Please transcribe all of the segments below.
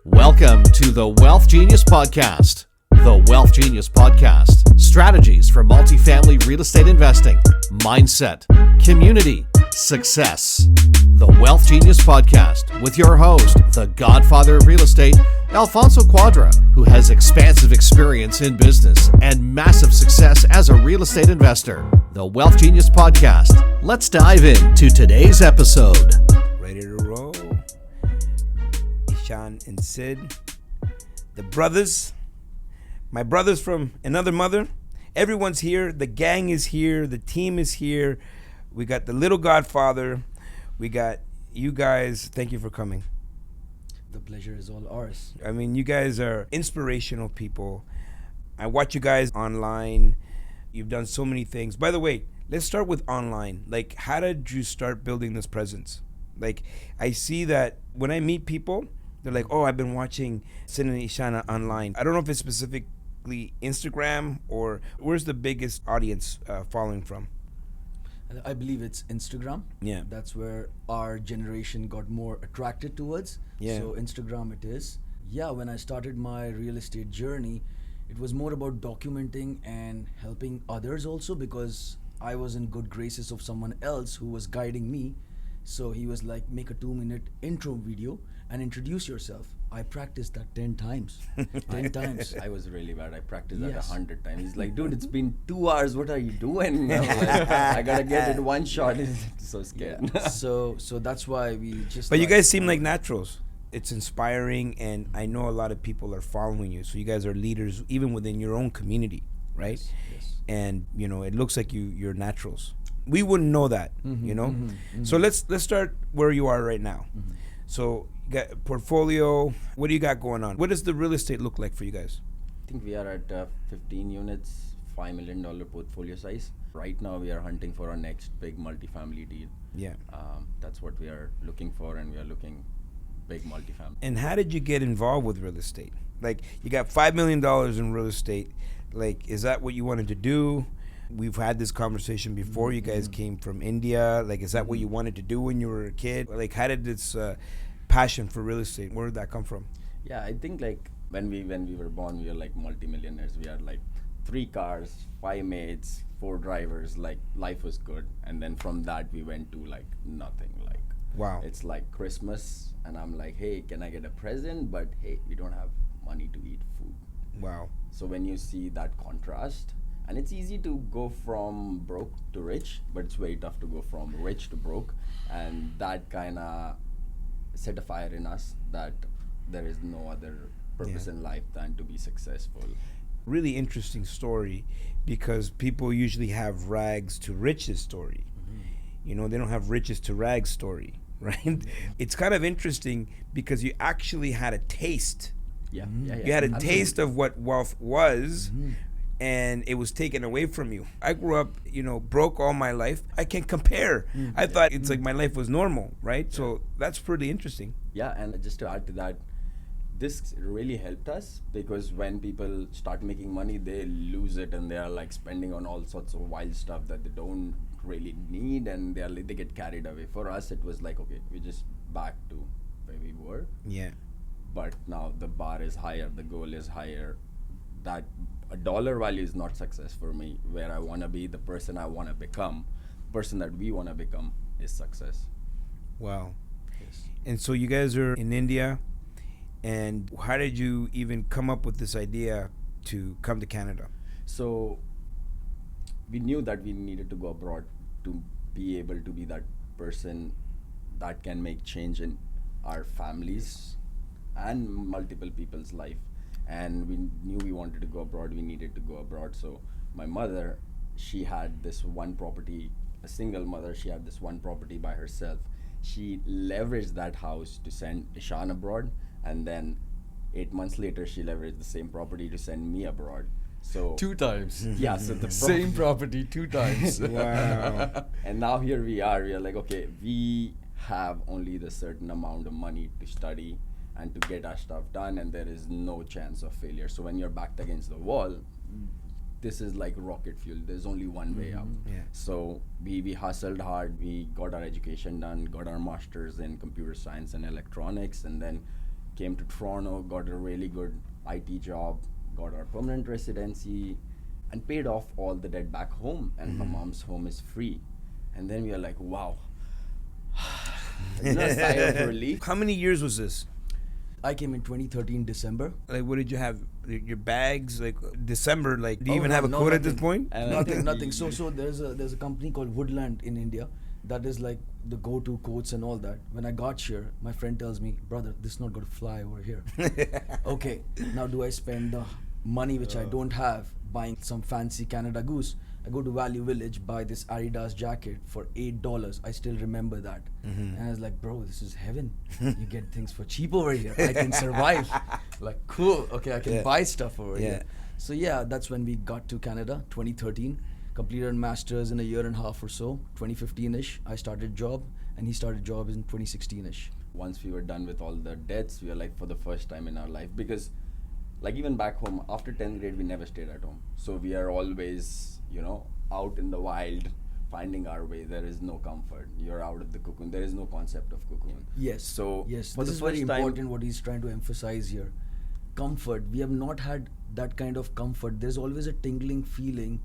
Welcome to the Wealth Genius Podcast. The Wealth Genius Podcast. Strategies for multifamily real estate investing, mindset, community, success. The Wealth Genius Podcast with your host, the godfather of real estate, Alfonso Quadra, who has expansive experience in business and massive success as a real estate investor. The Wealth Genius Podcast. Let's dive into today's episode. Ready to roll. Ishan and Sid, the brothers, my brothers from another mother. Everyone's here. The gang is here. The team is here. We got the little godfather. We got you guys. Thank you for coming. The pleasure is all ours. I mean, you guys are inspirational people. I watch you guys online. You've done so many things. By the way, let's start with online. Like, how did you start building this presence? Like, I see that when I meet people, they're like, oh, I've been watching Sid and Ishan online. I don't know if it's specifically Instagram or where's the biggest audience following from? I believe it's Instagram. Yeah. That's where our generation got more attracted towards. Yeah. So Instagram it is. Yeah, when I started my real estate journey, it was more about documenting and helping others also, because I was in good graces of someone else who was guiding me. So he was like, make a 2-minute intro video and introduce yourself. I practiced that 10 times. 10 times. I was really bad. I practiced that Yes. 100 times. He's like, dude, it's been 2 hours. What are you doing? I'm like, I gotta get it one shot. So scared. Yeah. so that's why we just. But you guys seem like naturals. It's inspiring, and I know a lot of people are following you. So you guys are leaders even within your own community, right? Yes. And you know, it looks like you're naturals. We wouldn't know that, you know. So let's start where you are right now. So you got a portfolio. What do you got going on? What does the real estate look like for you guys? I think we are at 15 units, $5 million portfolio size. Right now, we are hunting for our next big multifamily deal. Yeah. That's what we are looking for, and we are looking big multifamily. And how did you get involved with real estate? Like, you got $5 million in real estate. Like, is that what you wanted to do? We've had this conversation before. You guys came from India. Like, is that what you wanted to do when you were a kid? Like, how did this passion for real estate, where did that come from? Yeah, I think like when we were born, we were like multimillionaires. We had like 3 cars, 5 maids, 4 drivers. Like, life was good. And then from that, we went to like nothing. Like, Wow. it's like Christmas, and I'm like, hey, can I get a present? But hey, we don't have money to eat food. Wow. So when you see that contrast, and it's easy to go from broke to rich, but it's very tough to go from rich to broke. And that kind of set a fire in us that there is no other purpose in life than to be successful. Really interesting story, because people usually have rags to riches story. You know, they don't have riches to rags story, right? It's kind of interesting because you actually had a taste. Yeah, You had a absolutely. taste of what wealth was, and it was taken away from you. I grew up, you know, broke all my life. I can't compare. I thought it's like my life was normal, right? So that's pretty interesting. Yeah, and just to add to that, this really helped us, because when people start making money, they lose it and they are like spending on all sorts of wild stuff that they don't really need, and they get carried away. For us, it was like, okay, we're just back to where we were, Yeah. but now the bar is higher, the goal is higher. That a dollar value is not success for me. Where I want to be, the person I want to become, person that we want to become is success. Wow. Yes. And so you guys are in India, and how did you even come up with this idea to come to Canada? So we knew that we needed to go abroad to be able to be that person that can make change in our families and multiple people's life. And we knew we wanted to go abroad, we needed to go abroad. So my mother, she had this one property, a single mother, she had this one property by herself. She leveraged that house to send Ishan abroad, and then 8 months later, she leveraged the same property to send me abroad. So 2 times. yeah, so the Same property 2 times. Wow. and now here we are. We are like, okay, we have only the certain amount of money to study and to get our stuff done, and there is no chance of failure. So when you're backed against the wall, this is like rocket fuel. There's only one way out. Yeah. So we hustled hard. We got our education done, got our masters in computer science and electronics, and then came to Toronto, got a really good IT job, got our permanent residency, and paid off all the debt back home. And my mom's home is free. And then we are like, wow. Sigh of relief. How many years was this? I came in 2013 December. Like, what did you have? Your bags, like December. Like, do you Oh, even no, have a no, quote at this nothing. point? And Nothing. So there's a company called Woodland in India that is like the go-to coats and all that. When I got here, my friend tells me, brother, this is not going to fly over here. Okay, now do I spend the money which I don't have buying some fancy Canada Goose? I go to Value Village, buy this Adidas jacket for $8. I still remember that. And I was like, bro, this is heaven. You get things for cheap over here. I can survive. Like, cool. Okay, I can buy stuff over here. So yeah, that's when we got to Canada, 2013. Completed a master's in a year and a half or so. 2015-ish, I started job, and he started job in 2016-ish. Once we were done with all the debts, we were like, for the first time in our life, because like even back home, after 10th grade, we never stayed at home. So we are always, out in the wild, finding our way. There is no comfort. You're out of the cocoon. There is no concept of cocoon. Yes. So yes, for this the is very first time- important what he's trying to emphasize here. Comfort. We have not had that kind of comfort. There's always a tingling feeling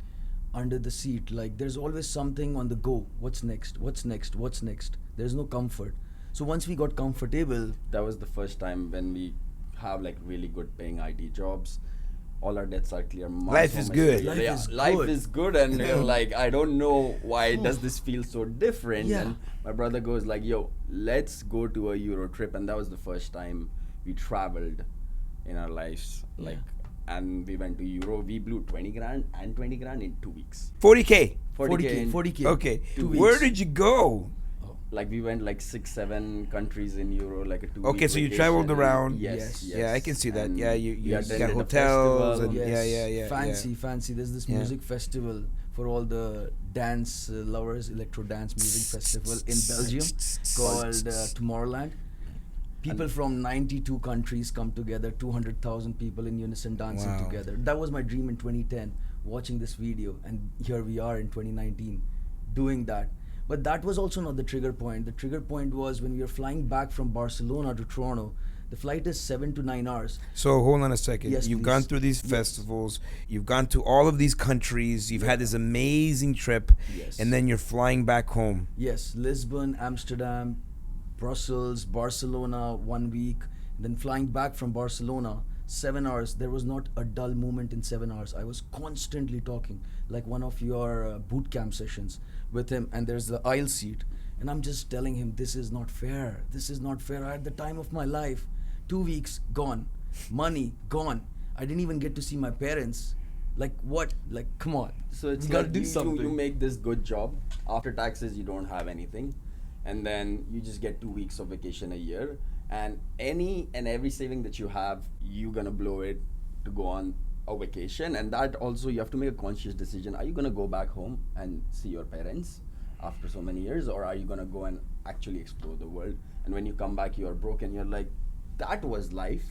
under the seat. Like there's always something on the go. What's next? What's next? What's next? There's no comfort. So once we got comfortable, That was the first time when we have like really good paying IT jobs. All our debts are clear. Mom's Life home is good. Life Yeah, is life good. is good, and you're like, I don't know why does this feel so different. Yeah. And my brother goes like, yo, let's go to a Euro trip, and that was the first time we traveled in our lives. Like, and we went to Euro. We blew 20 grand and 20 grand in 2 weeks. 40K. 40K. 40K. Okay. 2 weeks. Where did you go? Like we went like 6-7 countries in Euro, like a 2 week Okay, so you vacation. traveled around. Yes. Yeah, I can see that. And Yeah, you we got attended a hotels festival. and yeah. Fancy. There's this Yeah. music festival for all the dance lovers, electro dance music festival in Belgium called Tomorrowland. People from 92 countries come together, 200,000 people in unison dancing Wow. together. That was my dream in 2010, watching this video, and here we are in 2019 doing that. But that was also not the trigger point. The trigger point was when we were flying back from Barcelona to Toronto. The flight is 7 to 9 hours. So hold on a second. Yes, You've please. gone through these festivals. You've gone to all of these countries. You've had this amazing trip, Yes. and then you're flying back home. Yes, Lisbon, Amsterdam, Brussels, Barcelona 1 week, then flying back from Barcelona 7 hours. There was not a dull moment in 7 hours. I was constantly talking, like one of your boot camp sessions with him, and there's the aisle seat, and I'm just telling him, this is not fair. This is not fair. I had the time of my life. 2 weeks gone, money gone. I didn't even get to see my parents. Like what? Like come on. So it's you gotta like do you something. make this good job. After taxes, you don't have anything, and then you just get 2 weeks of vacation a year, and any and every saving that you have, you're gonna blow it to go on a vacation. And that also you have to make a conscious decision. Are you gonna go back home and see your parents after so many years, or are you gonna go and actually explore the world? And when you come back, you are broken. You're like, that was life.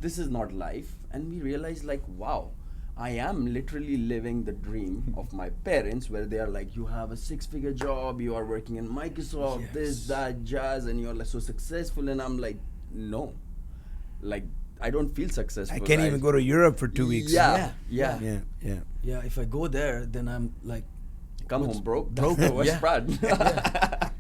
This is not life. And we realize like, wow, I am literally living the dream of my parents, where they are like, you have a 6-figure job, you are working in Microsoft, this, that, jazz, and you're like so successful. And I'm like, no, like I don't feel successful. I can't even go to Europe for 2 weeks. Yeah. Yeah. Yeah. If I go there, then I'm like, Come What's- home broke. Broke, What's yeah. Brad?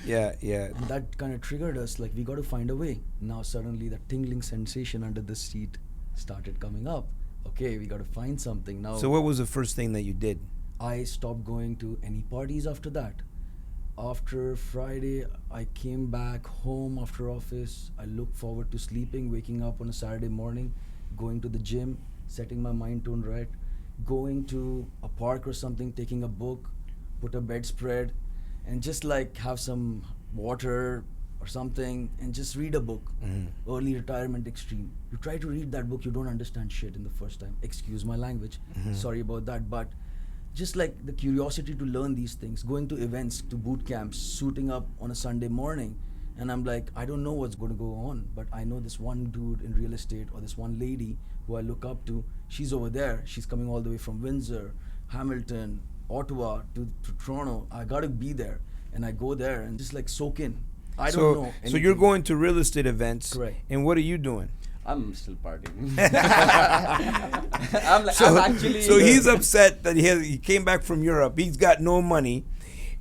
Yeah. that kind of triggered us, like we got to find a way. Now suddenly the tingling sensation under the seat started coming up. Okay, we got to find something now. So what was the first thing that you did? I stopped going to any parties after that. After Friday, I came back home after office. I looked forward to sleeping, waking up on a Saturday morning, going to the gym, setting my mind tone right, going to a park or something, taking a book, put a bedspread, and just like have some water or something and just read a book. Early Retirement Extreme. You try to read that book, you don't understand shit in the first time. Excuse my language. Sorry about that, but just like the curiosity to learn these things, going to events, to boot camps, suiting up on a Sunday morning, and I'm like, I don't know what's going to go on, but I know this one dude in real estate or this one lady who I look up to, she's over there. She's coming all the way from Windsor, Hamilton, Ottawa to Toronto. I gotta be there. And I go there and just like soak in. I don't know anything. So you're going to real estate events. Correct. And what are you doing? I'm still partying. So, I'm actually. so he's upset that he came back from Europe. He's got no money,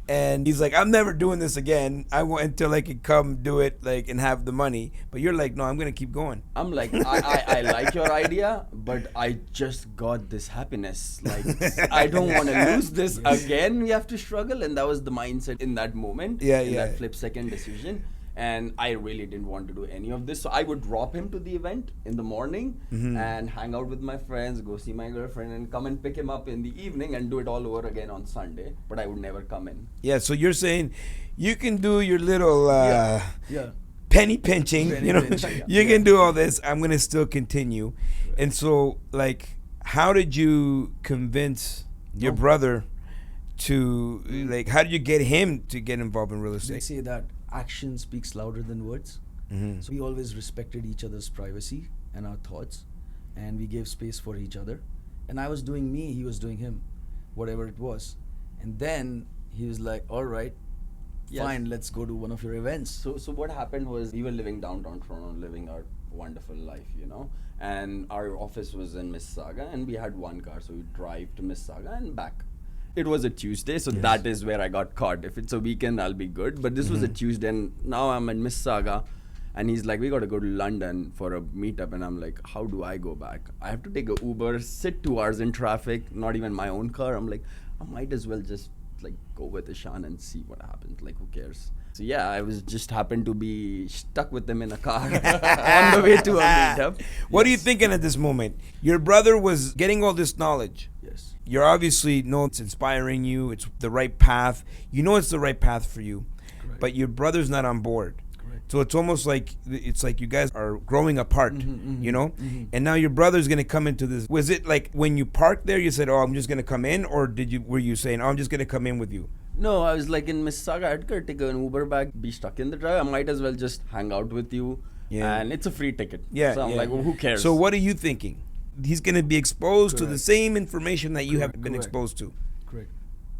and he's like, "I'm never doing this again. I want until I can come do it, like, and have the money." But you're like, "No, I'm gonna keep going." I'm like, I like your idea, but I just got this happiness. Like, I don't want to lose this again. We have to struggle, and that was the mindset in that moment. Yeah, in yeah. that flip-second decision. And I really didn't want to do any of this. So I would drop him to the event in the morning and hang out with my friends, go see my girlfriend, and come and pick him up in the evening and do it all over again on Sunday. But I would never come in. Yeah. So you're saying you can do your little Yeah. penny pinching. Penny You know, pinching, you can do all this. I'm gonna still continue. And so, like, how did you convince your brother to like? How did you get him to get involved in real They estate? say that action speaks louder than words. So we always respected each other's privacy and our thoughts, and we gave space for each other. And I was doing me, he was doing him, whatever it was. And then he was like, all right, Yes. fine, let's go to one of your events. So what happened was we were living downtown Toronto, living our wonderful life, you know. And our office was in Mississauga, and we had one car, so we drive to Mississauga and back. It was a Tuesday, so that is where I got caught. If it's a weekend, I'll be good. But this was a Tuesday, and now I'm in Mississauga, and he's like, we got to go to London for a meetup. And I'm like, how do I go back? I have to take a Uber, sit 2 hours in traffic, not even my own car. I'm like, I might as well just like go with Ishan and see what happens. Like, who cares? So yeah, I was just happened to be stuck with them in a car on the way to a meetup. What are you thinking at this moment? Your brother was getting all this knowledge. Yes. You're obviously know it's inspiring you. It's the right path. You know it's the right path for you. Correct. But your brother's not on board. Correct. So it's almost like you guys are growing apart, you know? And now your brother's going to come into this. Was it like when you parked there, you said, "Oh, I'm just going to come in," or were you saying, "Oh, I'm just going to come in with you"? No, I was like in Mississauga, I'd go take an Uber back, be stuck in the drive. I might as well just hang out with you. Yeah. And it's a free ticket. Yeah. So I'm yeah. like, well, who cares? So what are you thinking? He's going to be exposed to the Correct. same information that you have Correct, been correct. exposed to. Correct.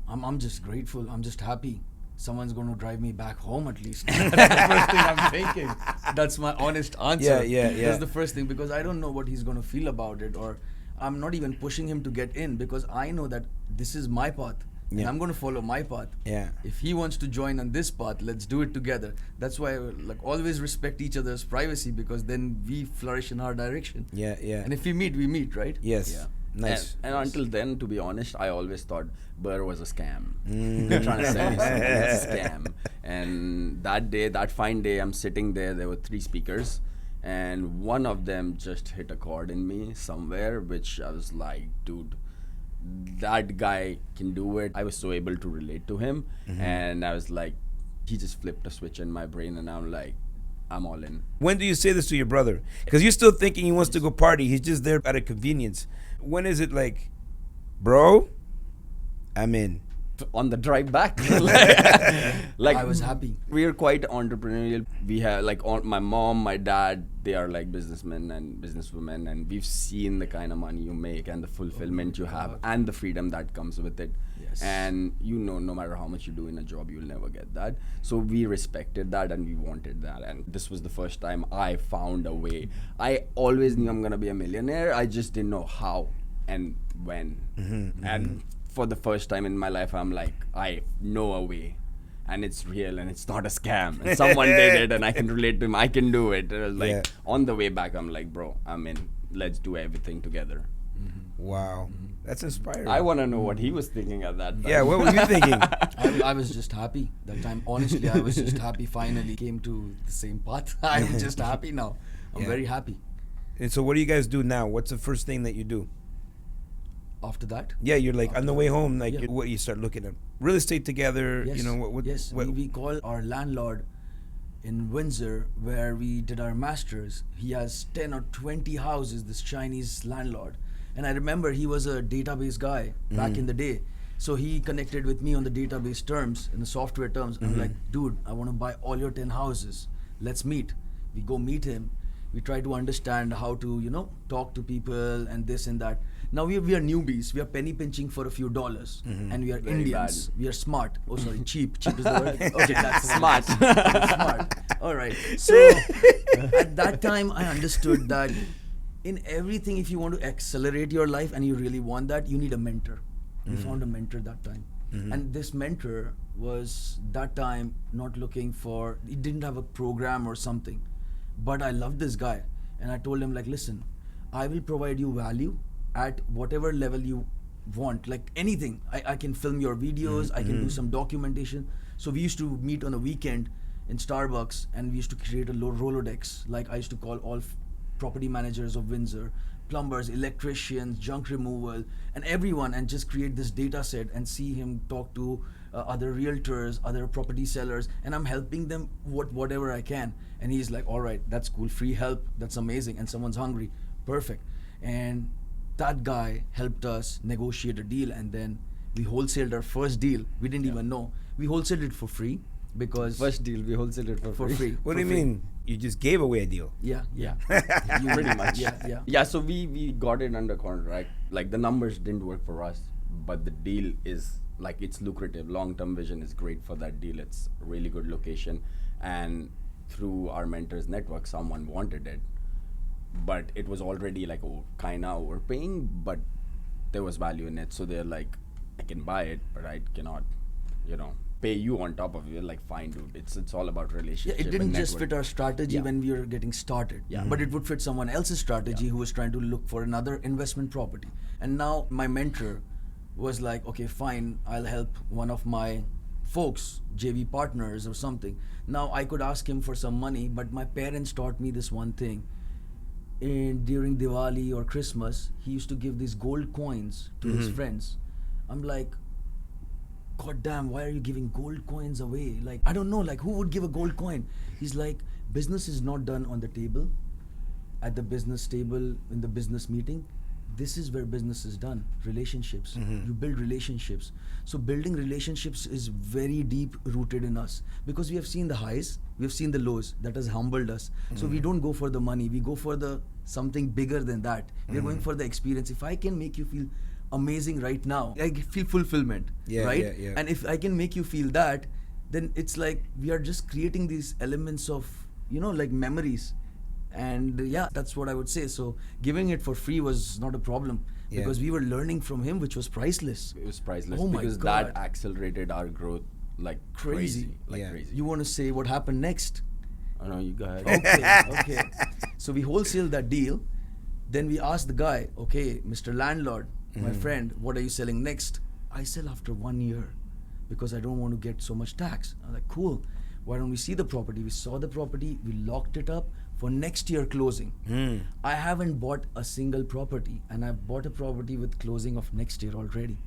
I'm just grateful. I'm just happy. Someone's going to drive me back home at least. That's the first thing I'm thinking. That's my honest answer. Yeah. That's the first thing, because I don't know what he's going to feel about it, or I'm not even pushing him to get in, because I know that this is my path. And Yeah. I'm going to follow my path. Yeah. If he wants to join on this path, let's do it together. That's why I like always respect each other's privacy, because then we flourish in our direction. Yeah. And if we meet, right? Yes. Yeah. Nice. And until then, to be honest, I always thought BRRRR was a scam. They're trying to sell me something. It's a scam. And that day, that fine day, I'm sitting there were 3 speakers. And one of them just hit a chord in me somewhere, which I was like, dude, that guy can do it. I was so able to relate to him. And I was like, he just flipped a switch in my brain, and I'm like, I'm all in. When do you say this to your brother? Because you're still thinking he wants to go party. He's just there out of convenience. When is it like, bro, I'm in? On the drive back. like I was happy. We are quite entrepreneurial. We have like my mom, my dad, they are like businessmen and businesswomen, and we've seen the kind of money you make and the fulfillment you have and the freedom that comes with it. Yes. And you know, no matter how much you do in a job, you'll never get that. So we respected that and we wanted that. And this was the first time I found a way. I always knew I'm gonna be a millionaire. I just didn't know how and when. And for the first time in my life, I'm like, I know a way, and it's real, and it's not a scam. And someone did it, and I can relate to him. I can do it. And I was like, Yeah. on the way back, I'm like, bro, I'm in. Let's do everything together. Wow. That's inspiring. I want to know what he was thinking at that time. Yeah, what were you thinking? I was just happy that time. Honestly, I was just happy. Finally came to the same path. I'm just happy now. I'm Yeah. very happy. And so what do you guys do now? What's the first thing that you do? After that, Yeah, you're like on the way home, like Yeah. what you start looking at real estate together, yes, you know, what yes, we call our landlord in Windsor, where we did our masters. He has 10 or 20 houses, this Chinese landlord. And I remember he was a database guy back in the day. So he connected with me on the database terms, in the software terms. I'm like, dude, I want to buy all your 10 houses. Let's meet. We go meet him. We try to understand how to, talk to people and this and that. Now we are newbies. We are penny pinching for a few dollars, and we are Very Indians. bad. We are smart. Oh, sorry, cheap. Cheap is the word. Okay, that's Smart. Smart. All right. So at that time, I understood that in everything, if you want to accelerate your life and you really want that, you need a mentor. We found a mentor that time, and this mentor was that time not looking for. He didn't have a program or something, but I loved this guy, and I told him like, listen, I will provide you value at whatever level you want, like anything. I can film your videos, I can do some documentation. So we used to meet on a weekend in Starbucks, and we used to create a Rolodex. Like I used to call all property managers of Windsor, plumbers, electricians, junk removal, and everyone, and just create this data set and see him talk to other realtors, other property sellers, and I'm helping them whatever I can. And he's like, all right, that's cool, free help, that's amazing, and someone's hungry, perfect. And that guy helped us negotiate a deal, and then we wholesaled our first deal. We didn't even know. We wholesaled it for free because First deal, we wholesaled it for free. What for do you free. mean? You just gave away a deal. Yeah. You- Pretty much. Yeah. Yeah, so we got it under contract. Like the numbers didn't work for us, but the deal is like it's lucrative. Long-term vision is great for that deal. It's a really good location, and through our mentors network, someone wanted it, but it was already like kind of overpaying, but there was value in it. So they're like, I can buy it, but I cannot, pay you on top of it. Like, fine, dude. It's all about Yeah, relationship. it didn't and just network. fit our strategy Yeah. when we were getting started. Yeah. But it would fit someone else's strategy Yeah. who was trying to look for another investment property. And now my mentor was like, okay, fine, I'll help one of my folks, JV partners or something. Now I could ask him for some money, but my parents taught me this one thing. During Diwali or Christmas, he used to give these gold coins to his friends. I'm like, God damn, why are you giving gold coins away? Like, I don't know, like, who would give a gold coin? He's like, business is not done on the table, at the business table, in the business meeting. This is where business is done. Relationships. You build relationships. So building relationships is very deep rooted in us, because we have seen the highs, we have seen the lows. That has humbled us. So we don't go for the money. We go for the something bigger than that. We're going for the experience. If I can make you feel amazing right now, I feel fulfillment, right? Yeah. And if I can make you feel that, then it's like we are just creating these elements of, like memories. And yeah, that's what I would say. So giving it for free was not a problem, Yeah. because we were learning from him, which was priceless. It was priceless Oh my because God. that accelerated our growth like Crazy. like Yeah. crazy. You want to say what happened next? I know you guys. Okay. So we wholesaled that deal. Then we asked the guy, okay, Mr. Landlord, my friend, what are you selling next? I sell after 1 year because I don't want to get so much tax. I'm like, cool. Why don't we see the property? We saw the property, we locked it up for next year closing. I haven't bought a single property, and I bought a property with closing of next year already.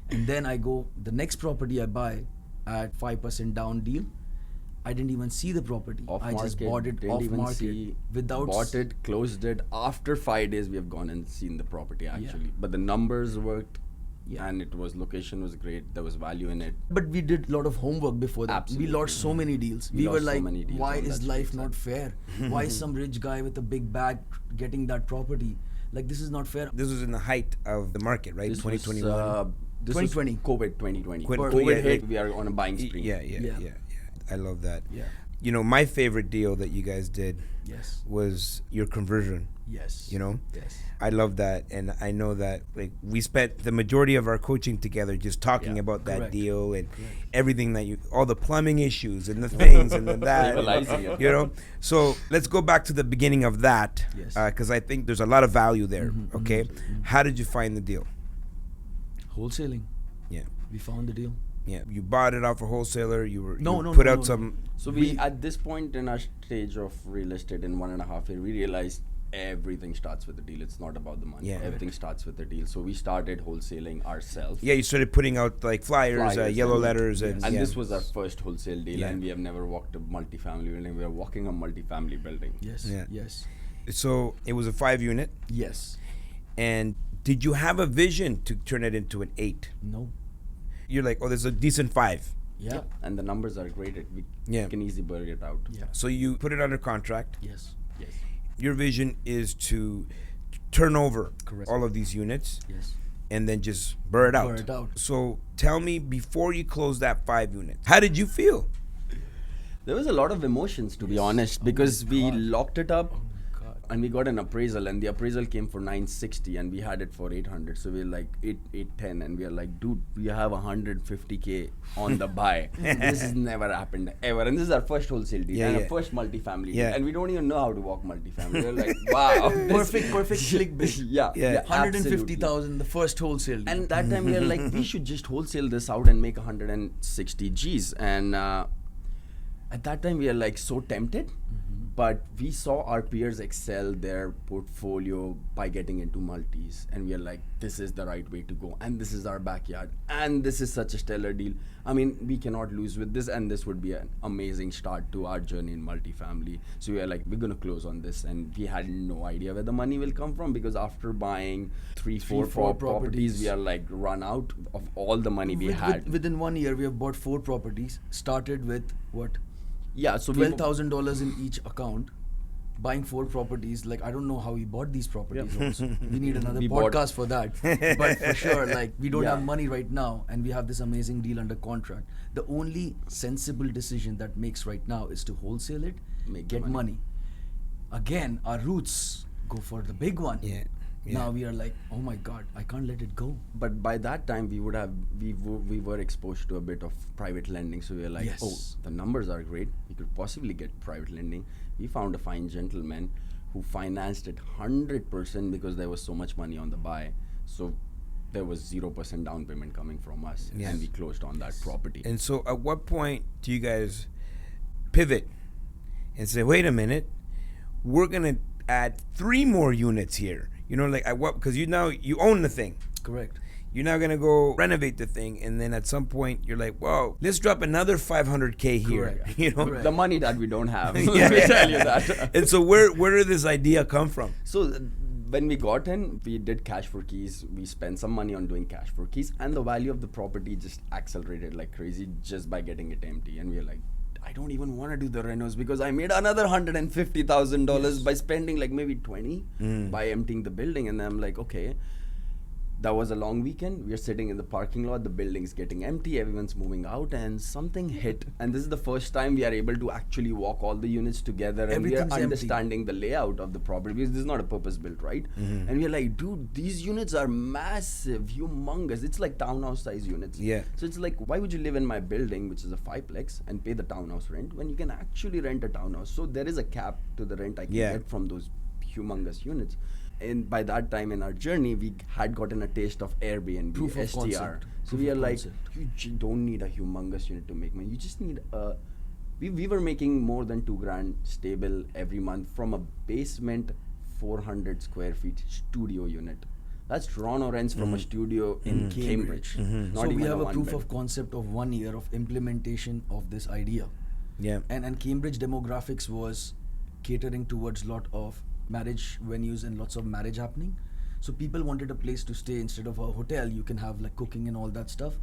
And then I go, the next property I buy at 5% down deal. I didn't even see the property. Off I just market, bought it didn't off even market see, without bought it, closed it. After 5 days, we have gone and seen the property actually. But the numbers worked, and location was great. There was value in it. But we did a lot of homework before that. Absolutely. We lost so many deals. We We were lost so like, many deals why on is that life street not fair? Why is some rich guy with a big bag getting that property? Like, this is not fair. This was in the height of the market, right? This 2021. was, this was 2020. COVID 2020. COVID, COVID yeah, hit, yeah. we are on a buying spree. Yeah. I love that. Yeah. My favorite deal that you guys did Yes. was your conversion. Yes. Yes. I love that, and I know that like we spent the majority of our coaching together just talking Yeah. about that Correct. deal and everything that all the plumbing issues and the things and the that. Stabilizing it. So let's go back to the beginning of that, Yes. because I think there's a lot of value there. Okay, how did you find the deal? Wholesaling. Yeah, We found the deal. yeah. You bought it off a wholesaler. You No, put no, out no, some. So we at this point in our stage of real estate in 1.5 years, we realized everything starts with the deal. It's not about the money. Yeah. Everything starts with the deal. So we started wholesaling ourselves. Yeah, you started putting out like flyers, yellow and- letters, and and yeah. this was our first wholesale deal, Yeah. and we have never walked a multifamily building. We are walking a multifamily building. Yes. Yeah. Yes. So it was a 5-unit. Yes. And did you have a vision to turn it into an 8? No. You're like, oh, there's a decent 5. Yeah. And the numbers are great. We Yeah. can easily burn it out. Yeah. So you put it under contract. Yes. Yes. Your vision is to turn over Correct. all of these units Yes. and then just burn it out. Burn it out. So tell me, before you close that 5 units, how did you feel? There was a lot of emotions, to be honest, because we locked it up and we got an appraisal, and the appraisal came for 960 and we had it for 800. So we were like 810, and we are like, dude, we have 150K on the buy. This has never happened ever, and this is our first wholesale deal and our first multifamily deal, and we don't even know how to walk multifamily. We're like, wow, Perfect clickbait. yeah, 150,000, the first wholesale deal. And that time we are like, we should just wholesale this out and make 160 Gs. And at that time we are like so tempted, but we saw our peers excel their portfolio by getting into multis, and we are like, this is the right way to go, and this is our backyard, and this is such a stellar deal. I mean, we cannot lose with this, and this would be an amazing start to our journey in multifamily. So we are like, we're gonna close on this, and we had no idea where the money will come from, because after buying three, four properties, we are like run out of all the money we had. Within 1 year, we have bought 4 properties. Started with what? Yeah, so $12,000 in each account, buying 4 properties. Like, I don't know how we bought these properties. Also, we need another podcast for that. But for sure, like, we don't have money right now, and we have this amazing deal under contract. The only sensible decision that makes right now is to wholesale it, get money. Again, our roots go for the big one. Yeah. Now we are like, oh my God, I can't let it go. But by that time, we were exposed to a bit of private lending. So we were like, oh, the numbers are great. We could possibly get private lending. We found a fine gentleman who financed it 100% because there was so much money on the buy. So there was 0% down payment coming from us, and we closed on that property. And so at what point do you guys pivot and say, wait a minute, we're going to add 3 more units here? You know, like at what? Because you own the thing. Correct. You're now gonna go renovate the thing, and then at some point you're like, "Whoa, let's drop another 500K here." Correct. You know, the money that we don't have. Let me tell you that. And so where did this idea come from? So when we got in, we did cash for keys. We spent some money on doing cash for keys, and the value of the property just accelerated like crazy just by getting it empty. And we were like, I don't even want to do the renos because I made another $150,000 by spending like maybe 20 by emptying the building. And I'm like, okay, that was a long weekend. We're sitting in the parking lot, the building's getting empty, everyone's moving out, and something hit. And this is the first time we are able to actually walk all the units together, and we are understanding the layout of the property, because this is not a purpose built, right? And we're like, dude, these units are massive, humongous. It's like townhouse size units. Yeah. So it's like, why would you live in my building, which is a 5-plex, and pay the townhouse rent when you can actually rent a townhouse? So there is a cap to the rent I can get from those humongous units. And by that time in our journey, we had gotten a taste of Airbnb, Proof of STR. concept. So we are like, you don't need a humongous unit to make money. You just need a... We were making more than $2,000 stable every month from a basement 400 square feet studio unit. That's Toronto rents from a studio in Cambridge. Not So even we have a proof bed. of concept of 1 year of implementation of this idea. Yeah. And Cambridge demographics was catering towards lot of marriage venues and lots of marriage happening. So people wanted a place to stay. Instead of a hotel, you can have like cooking and all that stuff.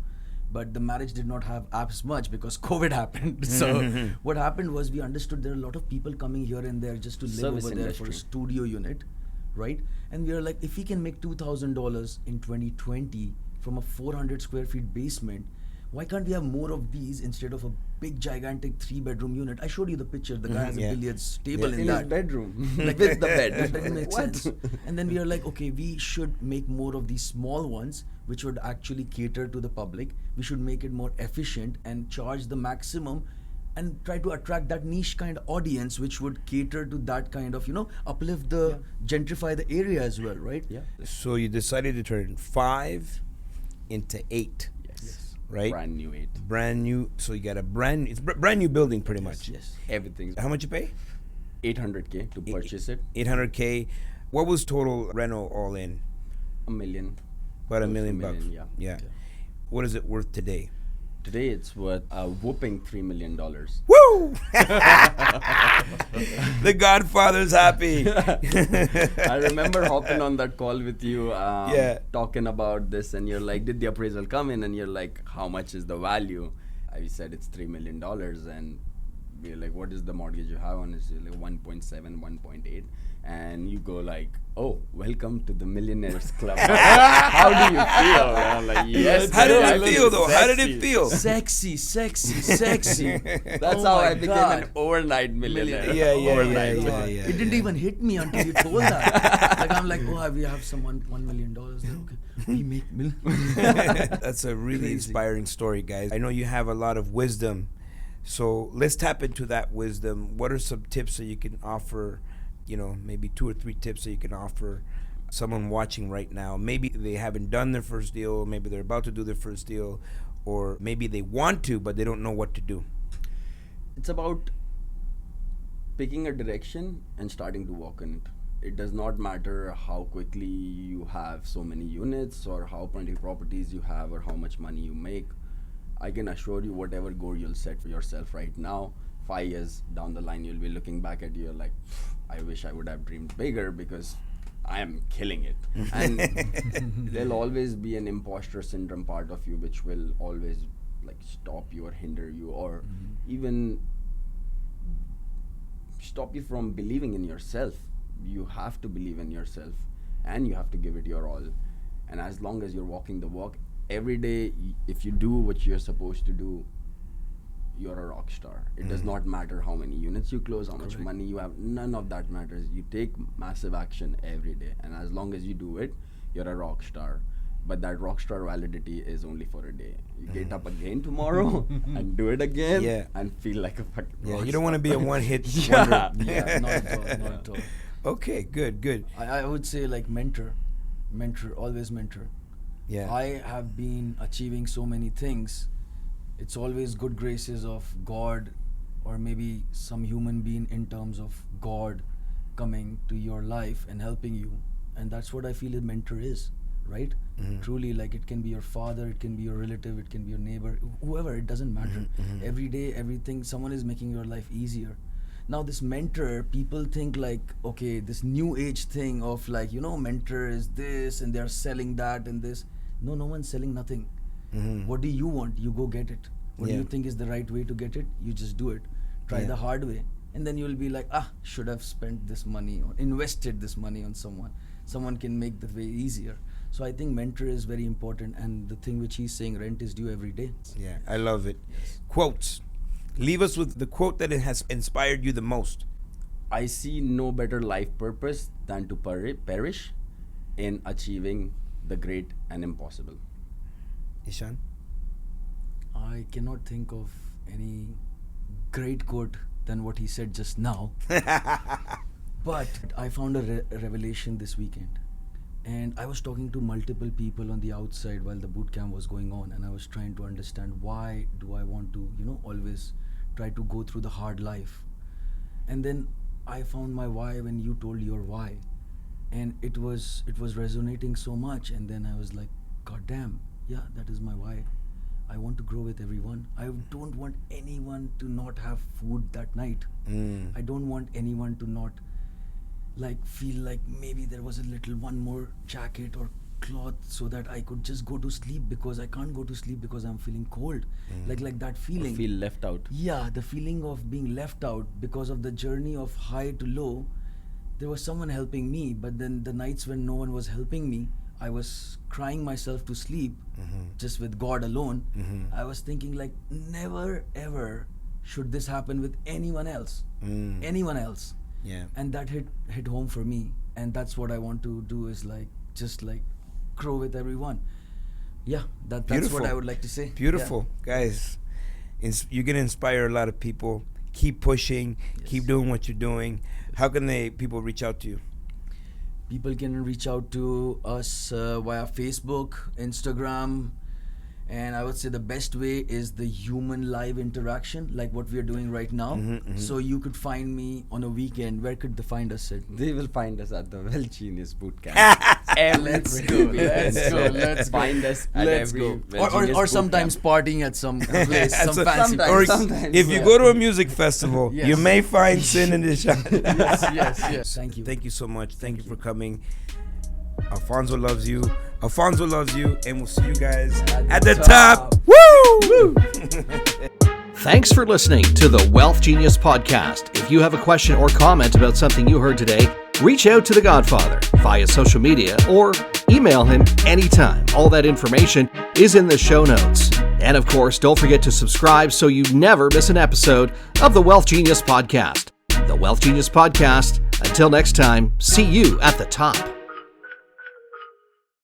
But the marriage did not have apps much because COVID happened. So what happened was, we understood there are a lot of people coming here and there just to live Service over there for a industry. studio unit, right? And we are like, if we can make $2,000 in 2020 from a 400 square feet basement, why can't we have more of these instead of a big gigantic 3-bedroom unit? I showed you the picture. The guy has a billiards table in in that. his bedroom. Like with the bed. That doesn't make sense. And then we are like, okay, we should make more of these small ones which would actually cater to the public. We should make it more efficient and charge the maximum and try to attract that niche kind of audience which would cater to that kind of, uplift the, gentrify the area as well, right? Yeah. So you decided to turn 5 into 8. Yes. Right? Brand new 8. Brand new. So you got a brand new building pretty much. Yes. Everything's How much you pay? 800K to purchase it. 800K. What was total reno all in? $1 million. About $1 Close to million bucks. yeah. What is it worth today? Today it's worth a whooping $3 million. Woo! The Godfather's happy. I remember hopping on that call with you, talking about this, and you're like, did the appraisal come in? And you're like, how much is the value? I said it's $3 million, and we're like, what is the mortgage you have on? It's like 1.7, 1.8. And you go like, oh, welcome to the Millionaires Club. How do you feel? I'm like, yes. How did I it look feel though? How did it sexy. feel? Sexy, sexy, sexy. That's Oh how my I became God. an overnight millionaire. Yeah. It didn't even hit me until you told that. Like I'm like, oh, we have some $1 million. Okay, we make million. That's a really inspiring story, guys. I know you have a lot of wisdom, so let's tap into that wisdom. What are some tips that you can offer? You know, maybe 2 or 3 tips that you can offer someone watching right now. Maybe they haven't done their first deal, maybe they're about to do their first deal, or maybe they want to, but they don't know what to do. It's about picking a direction and starting to walk in it. It does not matter how quickly you have so many units or how many properties you have or how much money you make. I can assure you whatever goal you'll set for yourself right now, 5 years down the line, you'll be looking back at you like, I wish I would have dreamed bigger because I am killing it. And there'll always be an imposter syndrome part of you which will always like stop you or hinder you or even stop you from believing in yourself. You have to believe in yourself and you have to give it your all. And as long as you're walking the walk, every day if you do what you're supposed to do, you're a rock star. It does not matter how many units you close, how much money you have, none of that matters. You take massive action every day, and as long as you do it, you're a rock star. But that rock star validity is only for a day. You get up again tomorrow and do it again and feel like a fucking rock You don't want to be a one-hit Yeah. wonder. Yeah, not at all. Okay, good. I would say like mentor, always mentor. Yeah. I have been achieving so many things. It's always good graces of God or maybe some human being in terms of God coming to your life and helping you. And that's what I feel a mentor is, right? Truly, like it can be your father, it can be your relative, it can be your neighbor, whoever, it doesn't matter. Every day, everything, someone is making your life easier. Now this mentor, people think like, okay, this new age thing of like, mentor is this and they're selling that and this. No one's selling nothing. What do you want? You go get it. What do you think is the right way to get it? You just do it. Try the hard way. And then you'll be like, should have spent this money or invested this money on someone. Someone can make the way easier. So I think mentor is very important. And the thing which he's saying, rent is due every day. Yeah, I love it. Quotes. Leave us with the quote that has inspired you the most. I see no better life purpose than to perish in achieving the great and impossible. Ishan? I cannot think of any great quote than what he said just now. But I found a revelation this weekend. And I was talking to multiple people on the outside while the boot camp was going on. And I was trying to understand why do I want to, always try to go through the hard life. And then I found my why when you told your why. And it was resonating so much. And then I was like, God damn, yeah, that is my why. I want to grow with everyone. I don't want anyone to not have food that night. I don't want anyone to not feel like maybe there was a little one more jacket or cloth so that I could just go to sleep because I can't go to sleep because I'm feeling cold. Like that feeling. Or feel left out. Yeah, the feeling of being left out because of the journey of high to low. There was someone helping me, but then the nights when no one was helping me, I was crying myself to sleep just with God alone. I was thinking like, never ever should this happen with anyone else. Anyone else. Yeah. And that hit home for me. And that's what I want to do is just grow with everyone. Yeah, that's Beautiful. what I would like to say. Beautiful. Guys, you're going to inspire a lot of people. Keep pushing. Keep doing what you're doing. How can people reach out to you? People can reach out to us via Facebook, Instagram, and I would say the best way is the human live interaction, like what we are doing right now. So you could find me on a weekend. Where could they find us, Sid? They will find us at the Well Genius Bootcamp. Let's go. Find us at every Well Genius or sometimes Bootcamp. partying at some place, some fancy Sometimes. Or place. if you go to a music festival, Yes. you may find Sid and Ishan. Yes. Thank you. Thank you so much. Thank you for coming. Alfonso loves you, and we'll see you guys at the top. Woo! Thanks for listening to the Wealth Genius Podcast. If you have a question or comment about something you heard today, reach out to the Godfather via social media or email him anytime. All that information is in the show notes. And of course, don't forget to subscribe so you never miss an episode of the Wealth Genius Podcast. The Wealth Genius Podcast. Until next time, see you at the top.